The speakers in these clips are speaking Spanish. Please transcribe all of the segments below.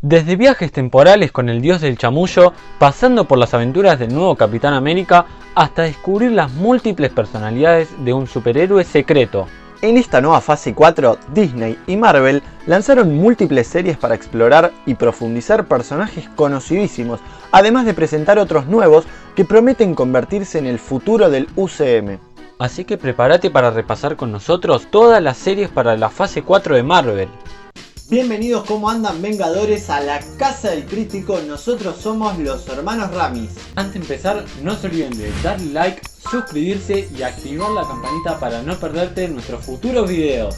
Desde viajes temporales con el dios del chamullo, pasando por las aventuras del nuevo Capitán América, hasta descubrir las múltiples personalidades de un superhéroe secreto. En esta nueva fase 4, Disney y Marvel lanzaron múltiples series para explorar y profundizar personajes conocidísimos, además de presentar otros nuevos que prometen convertirse en el futuro del UCM. Así que prepárate para repasar con nosotros todas las series para la fase 4 de Marvel. Bienvenidos, ¿cómo andan, Vengadores? A la Casa del Crítico. Nosotros somos los hermanos Ramis. Antes de empezar, no se olviden de darle like, suscribirse y activar la campanita para no perderte nuestros futuros videos.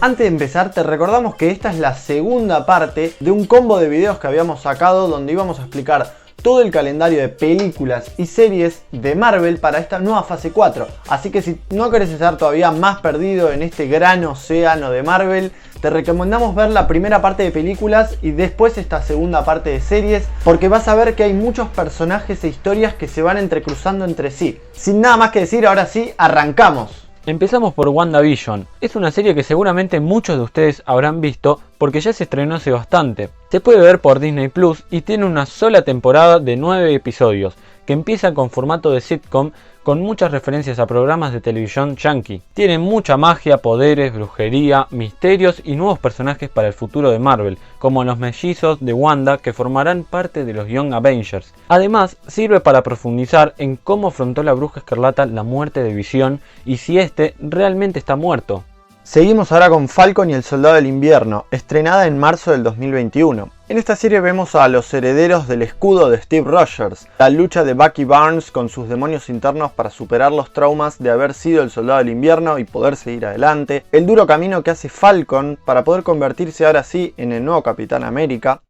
Antes de empezar, te recordamos que esta es la segunda parte de un combo de videos que habíamos sacado donde íbamos a explicar todo el calendario de películas y series de Marvel para esta nueva fase 4. Así que si no querés estar todavía más perdido en este gran océano de Marvel, te recomendamos ver la primera parte de películas y después esta segunda parte de series, porque vas a ver que hay muchos personajes e historias que se van entrecruzando entre sí. Sin nada más que decir, ahora sí, arrancamos. Empezamos por WandaVision. Es una serie que seguramente muchos de ustedes habrán visto porque ya se estrenó hace bastante. Se puede ver por Disney Plus y tiene una sola temporada de 9 episodios, que empieza con formato de sitcom con muchas referencias a programas de televisión yankee. Tiene mucha magia, poderes, brujería, misterios y nuevos personajes para el futuro de Marvel, como los mellizos de Wanda que formarán parte de los Young Avengers. Además, sirve para profundizar en cómo afrontó la Bruja Escarlata la muerte de Visión y si este realmente está muerto. Seguimos ahora con Falcon y el Soldado del Invierno, estrenada en marzo del 2021. En esta serie vemos a los herederos del escudo de Steve Rogers, la lucha de Bucky Barnes con sus demonios internos para superar los traumas de haber sido el Soldado del Invierno y poder seguir adelante, el duro camino que hace Falcon para poder convertirse ahora sí en el nuevo Capitán América.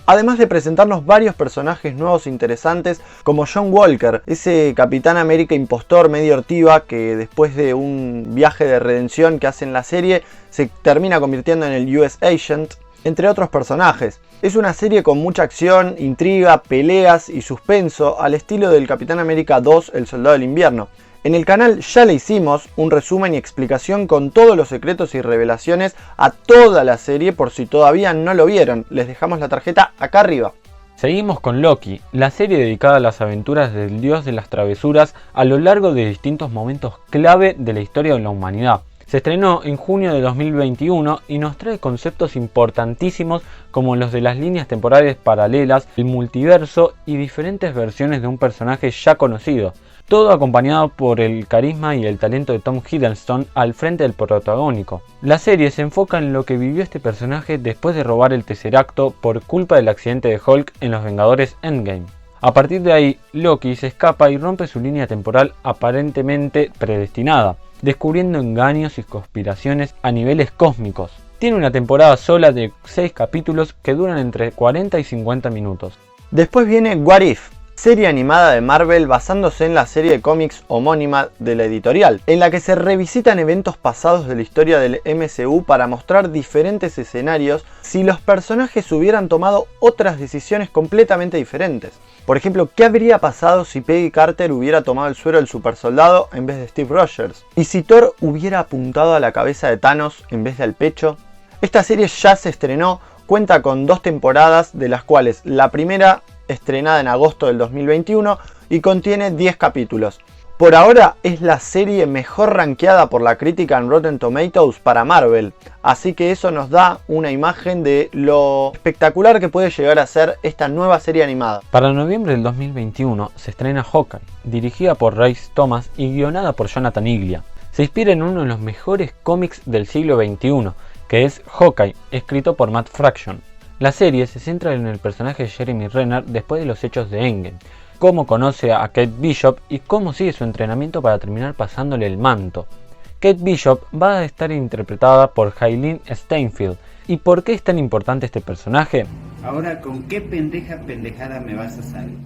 Además de presentarnos varios personajes nuevos e interesantes como John Walker, ese Capitán América impostor medio ortiva que después de un viaje de redención que hace en la serie se termina convirtiendo en el US Agent, entre otros personajes. Es una serie con mucha acción, intriga, peleas y suspenso al estilo del Capitán América 2, El Soldado del Invierno. En el canal ya le hicimos un resumen y explicación con todos los secretos y revelaciones a toda la serie por si todavía no lo vieron. Les dejamos la tarjeta acá arriba. Seguimos con Loki, la serie dedicada a las aventuras del dios de las travesuras a lo largo de distintos momentos clave de la historia de la humanidad. Se estrenó en junio de 2021 y nos trae conceptos importantísimos como los de las líneas temporales paralelas, el multiverso y diferentes versiones de un personaje ya conocido. Todo acompañado por el carisma y el talento de Tom Hiddleston al frente del protagónico. La serie se enfoca en lo que vivió este personaje después de robar el Tesseracto por culpa del accidente de Hulk en Los Vengadores Endgame. A partir de ahí, Loki se escapa y rompe su línea temporal aparentemente predestinada, descubriendo engaños y conspiraciones a niveles cósmicos. Tiene una temporada sola de 6 capítulos que duran entre 40 y 50 minutos. Después viene What If, serie animada de Marvel basándose en la serie de cómics homónima de la editorial, en la que se revisitan eventos pasados de la historia del MCU para mostrar diferentes escenarios si los personajes hubieran tomado otras decisiones completamente diferentes. Por ejemplo, ¿qué habría pasado si Peggy Carter hubiera tomado el suero del supersoldado en vez de Steve Rogers? ¿Y si Thor hubiera apuntado a la cabeza de Thanos en vez de al pecho? Esta serie ya se estrenó, cuenta con 2 temporadas, de las cuales la primera estrenada en agosto del 2021 y contiene 10 capítulos. Por ahora es la serie mejor rankeada por la crítica en Rotten Tomatoes para Marvel, así que eso nos da una imagen de lo espectacular que puede llegar a ser esta nueva serie animada. Para noviembre del 2021 se estrena Hawkeye, dirigida por Rhys Thomas y guionada por Jonathan Iglia. Se inspira en uno de los mejores cómics del siglo XXI, que es Hawkeye, escrito por Matt Fraction. La serie se centra en el personaje de Jeremy Renner después de los hechos de Endgame, cómo conoce a Kate Bishop y cómo sigue su entrenamiento para terminar pasándole el manto. Kate Bishop va a estar interpretada por Hailee Steinfeld. ¿Y por qué es tan importante este personaje? Ahora, ¿con qué pendejada me vas a salir?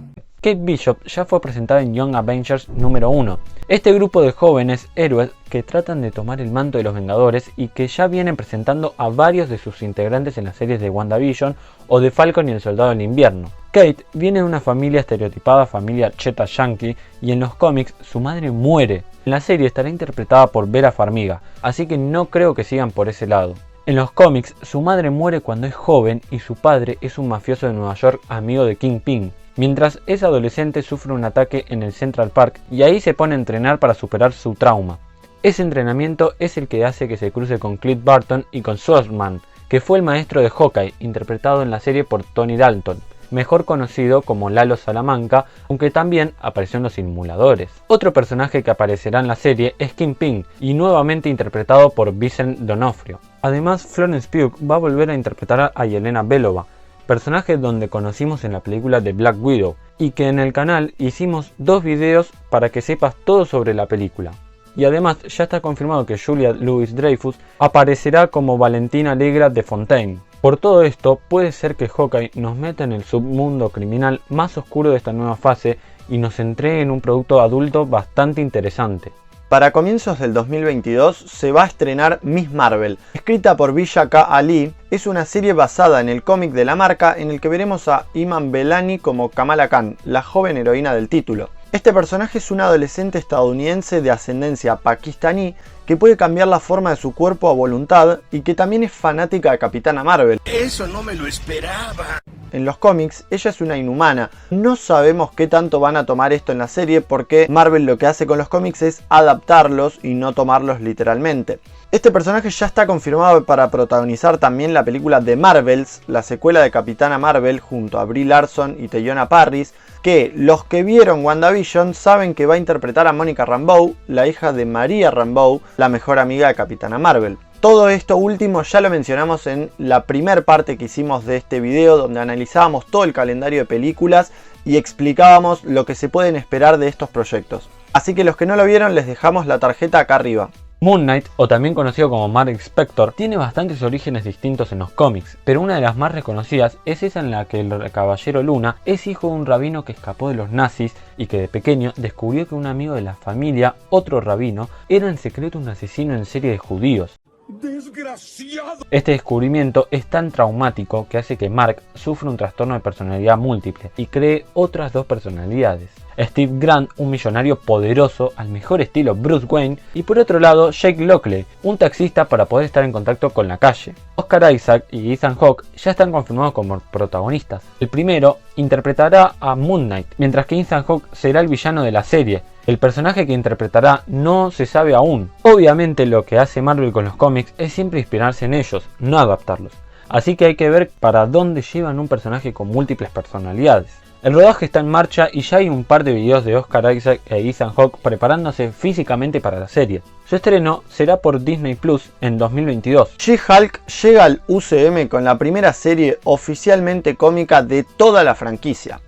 Kate Bishop ya fue presentada en Young Avengers número 1. Este grupo de jóvenes héroes que tratan de tomar el manto de los Vengadores y que ya vienen presentando a varios de sus integrantes en las series de WandaVision o de Falcon y el Soldado del Invierno. Kate viene de una familia estereotipada, familia cheta yankee, y en los cómics su madre muere. En la serie estará interpretada por Vera Farmiga, así que no creo que sigan por ese lado. En los cómics, su madre muere cuando es joven y su padre es un mafioso de Nueva York amigo de Kingpin. Mientras es adolescente sufre un ataque en el Central Park y ahí se pone a entrenar para superar su trauma. Ese entrenamiento es el que hace que se cruce con Clint Barton y con Swordsman, que fue el maestro de Hawkeye, interpretado en la serie por Tony Dalton, mejor conocido como Lalo Salamanca, aunque también apareció en Los Simuladores. Otro personaje que aparecerá en la serie es Kingpin, y nuevamente interpretado por Vincent D'Onofrio. Además, Florence Pugh va a volver a interpretar a Yelena Belova, personaje donde conocimos en la película de Black Widow, y que en el canal hicimos 2 videos para que sepas todo sobre la película. Y además ya está confirmado que Juliette Louis-Dreyfus aparecerá como Valentina Allegra de Fontaine. Por todo esto, puede ser que Hawkeye nos meta en el submundo criminal más oscuro de esta nueva fase y nos entregue en un producto adulto bastante interesante. Para comienzos del 2022 se va a estrenar Miss Marvel, escrita por Vijay K. Ali. Es una serie basada en el cómic de la marca en el que veremos a Iman Vellani como Kamala Khan, la joven heroína del título. Este personaje es un adolescente estadounidense de ascendencia pakistaní que puede cambiar la forma de su cuerpo a voluntad y que también es fanática de Capitana Marvel. Eso no me lo esperaba. En los cómics, ella es una inhumana. No sabemos qué tanto van a tomar esto en la serie porque Marvel lo que hace con los cómics es adaptarlos y no tomarlos literalmente. Este personaje ya está confirmado para protagonizar también la película The Marvels, la secuela de Capitana Marvel junto a Brie Larson y Teyonah Parris, que los que vieron WandaVision saben que va a interpretar a Monica Rambeau, la hija de Maria Rambeau, la mejor amiga de Capitana Marvel. Todo esto último ya lo mencionamos en la primera parte que hicimos de este video, donde analizábamos todo el calendario de películas y explicábamos lo que se pueden esperar de estos proyectos. Así que los que no lo vieron les dejamos la tarjeta acá arriba. Moon Knight, o también conocido como Mark Spector, tiene bastantes orígenes distintos en los cómics, pero una de las más reconocidas es esa en la que el Caballero Luna es hijo de un rabino que escapó de los nazis y que de pequeño descubrió que un amigo de la familia, otro rabino, era en secreto un asesino en serie de judíos. ¡Desgraciado! Este descubrimiento es tan traumático que hace que Mark sufra un trastorno de personalidad múltiple y cree otras 2 personalidades. Steve Grant, un millonario poderoso al mejor estilo Bruce Wayne, y por otro lado Jake Lockley, un taxista para poder estar en contacto con la calle. Oscar Isaac y Ethan Hawke ya están confirmados como protagonistas. El primero interpretará a Moon Knight, mientras que Ethan Hawke será el villano de la serie. El personaje que interpretará no se sabe aún. Obviamente lo que hace Marvel con los cómics es siempre inspirarse en ellos, no adaptarlos. Así que hay que ver para dónde llevan un personaje con múltiples personalidades. El rodaje está en marcha y ya hay un par de videos de Oscar Isaac e Ethan Hawke preparándose físicamente para la serie. Su estreno será por Disney Plus en 2022. She-Hulk llega al UCM con la primera serie oficialmente cómica de toda la franquicia.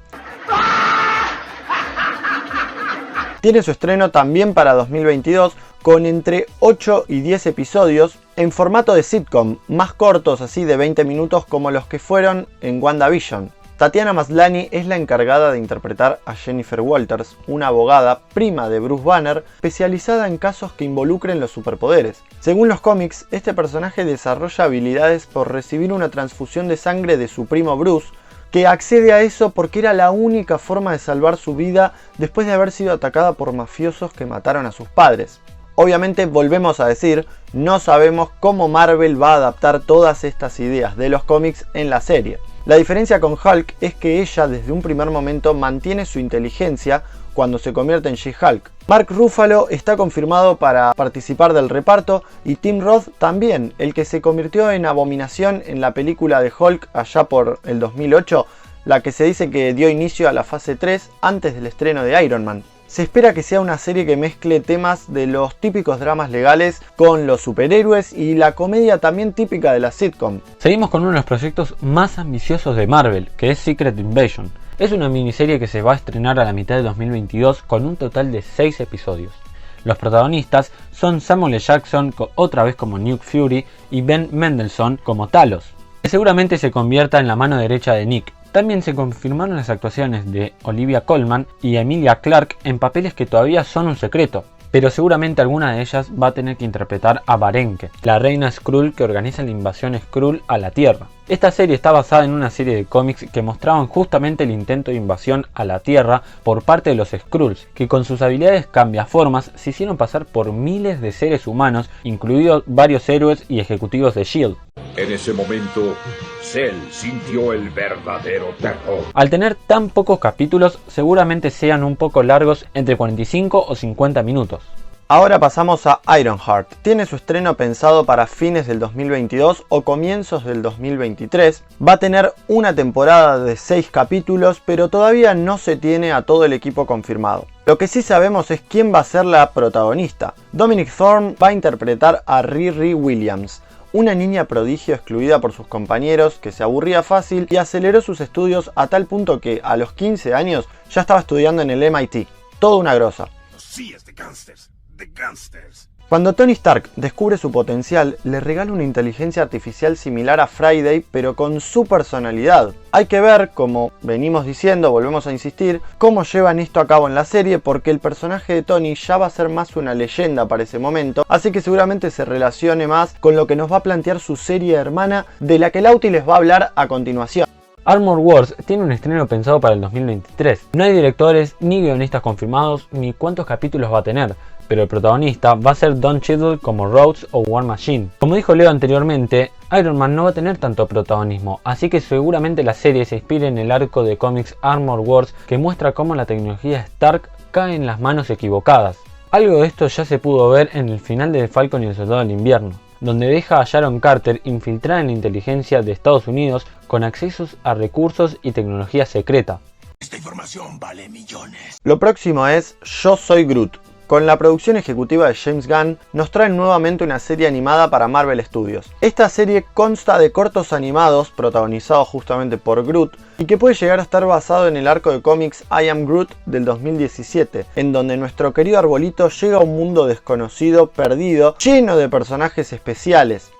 Tiene su estreno también para 2022 con entre 8 y 10 episodios en formato de sitcom, más cortos así de 20 minutos como los que fueron en WandaVision. Tatiana Maslany es la encargada de interpretar a Jennifer Walters, una abogada prima de Bruce Banner, especializada en casos que involucren los superpoderes. Según los cómics, este personaje desarrolla habilidades por recibir una transfusión de sangre de su primo Bruce, que accede a eso porque era la única forma de salvar su vida después de haber sido atacada por mafiosos que mataron a sus padres. Obviamente, volvemos a decir, no sabemos cómo Marvel va a adaptar todas estas ideas de los cómics en la serie. La diferencia con Hulk es que ella desde un primer momento mantiene su inteligencia cuando se convierte en She-Hulk. Mark Ruffalo está confirmado para participar del reparto y Tim Roth también, el que se convirtió en Abominación en la película de Hulk allá por el 2008, la que se dice que dio inicio a la fase 3 antes del estreno de Iron Man. Se espera que sea una serie que mezcle temas de los típicos dramas legales con los superhéroes y la comedia también típica de la sitcom. Seguimos con uno de los proyectos más ambiciosos de Marvel, que es Secret Invasion. Es una miniserie que se va a estrenar a la mitad de 2022 con un total de 6 episodios. Los protagonistas son Samuel L. Jackson, otra vez como Nick Fury, y Ben Mendelsohn como Talos, que seguramente se convierta en la mano derecha de Nick, También se confirmaron las actuaciones de Olivia Colman y Emilia Clarke en papeles que todavía son un secreto, pero seguramente alguna de ellas va a tener que interpretar a Varenke, la reina Skrull que organiza la invasión Skrull a la Tierra. Esta serie está basada en una serie de cómics que mostraban justamente el intento de invasión a la Tierra por parte de los Skrulls, que con sus habilidades cambiaformas se hicieron pasar por miles de seres humanos, incluidos varios héroes y ejecutivos de S.H.I.E.L.D. En ese momento, Cell sintió el verdadero terror. Al tener tan pocos capítulos, seguramente sean un poco largos, entre 45 o 50 minutos. Ahora pasamos a Ironheart. Tiene su estreno pensado para fines del 2022 o comienzos del 2023. Va a tener una temporada de 6 capítulos, pero todavía no se tiene a todo el equipo confirmado. Lo que sí sabemos es quién va a ser la protagonista. Dominic Thorne va a interpretar a Riri Williams, una niña prodigio excluida por sus compañeros que se aburría fácil y aceleró sus estudios a tal punto que a los 15 años ya estaba estudiando en el MIT. Toda una grosa. Sí, es de gangsters. De gangsters. Cuando Tony Stark descubre su potencial, le regala una inteligencia artificial similar a Friday, pero con su personalidad. Hay que ver, como venimos diciendo, volvemos a insistir, cómo llevan esto a cabo en la serie, porque el personaje de Tony ya va a ser más una leyenda para ese momento, así que seguramente se relacione más con lo que nos va a plantear su serie hermana, de la que Lauti les va a hablar a continuación. Armor Wars tiene un estreno pensado para el 2023. No hay directores ni guionistas confirmados ni cuántos capítulos va a tener, pero el protagonista va a ser Don Cheadle como Rhodes o War Machine. Como dijo Leo anteriormente, Iron Man no va a tener tanto protagonismo, así que seguramente la serie se inspire en el arco de cómics Armor Wars que muestra cómo la tecnología Stark cae en las manos equivocadas. Algo de esto ya se pudo ver en el final de Falcon y el Soldado del Invierno, donde deja a Sharon Carter infiltrada en la inteligencia de Estados Unidos con accesos a recursos y tecnología secreta. Esta información vale millones. Lo próximo es Yo Soy Groot. Con la producción ejecutiva de James Gunn, nos traen nuevamente una serie animada para Marvel Studios. Esta serie consta de cortos animados protagonizados justamente por Groot y que puede llegar a estar basado en el arco de cómics I Am Groot del 2017, en donde nuestro querido arbolito llega a un mundo desconocido, perdido, lleno de personajes especiales.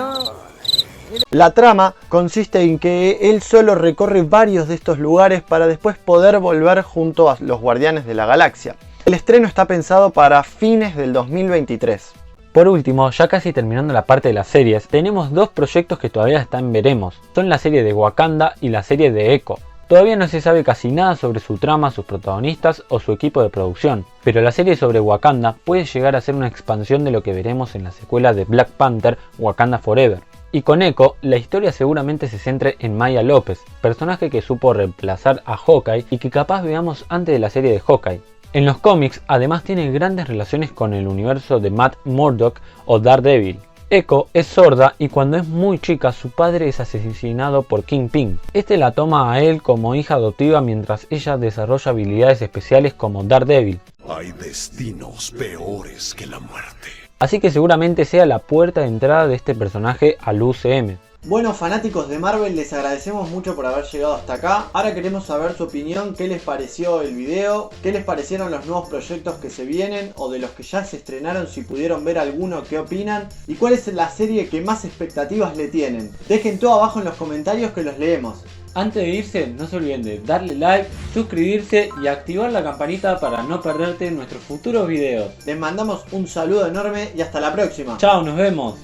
La trama consiste en que él solo recorre varios de estos lugares para después poder volver junto a los Guardianes de la Galaxia. El estreno está pensado para fines del 2023. Por último, ya casi terminando la parte de las series, tenemos dos proyectos que todavía están en veremos. Son la serie de Wakanda y la serie de Echo. Todavía no se sabe casi nada sobre su trama, sus protagonistas o su equipo de producción, pero la serie sobre Wakanda puede llegar a ser una expansión de lo que veremos en la secuela de Black Panther, Wakanda Forever. Y con Echo, la historia seguramente se centre en Maya López, personaje que supo reemplazar a Hawkeye y que capaz veamos antes de la serie de Hawkeye. En los cómics además tiene grandes relaciones con el universo de Matt Murdock o Daredevil. Echo es sorda y cuando es muy chica su padre es asesinado por Kingpin. Este la toma a él como hija adoptiva mientras ella desarrolla habilidades especiales como Daredevil. Hay destinos peores que la muerte. Así que seguramente sea la puerta de entrada de este personaje al UCM. Bueno, fanáticos de Marvel, les agradecemos mucho por haber llegado hasta acá. Ahora queremos saber su opinión, qué les pareció el video, qué les parecieron los nuevos proyectos que se vienen o de los que ya se estrenaron, si pudieron ver alguno, qué opinan y cuál es la serie que más expectativas le tienen. Dejen todo abajo en los comentarios que los leemos. Antes de irse, no se olviden de darle like, suscribirse y activar la campanita para no perderte nuestros futuros videos. Les mandamos un saludo enorme y hasta la próxima. Chao, nos vemos.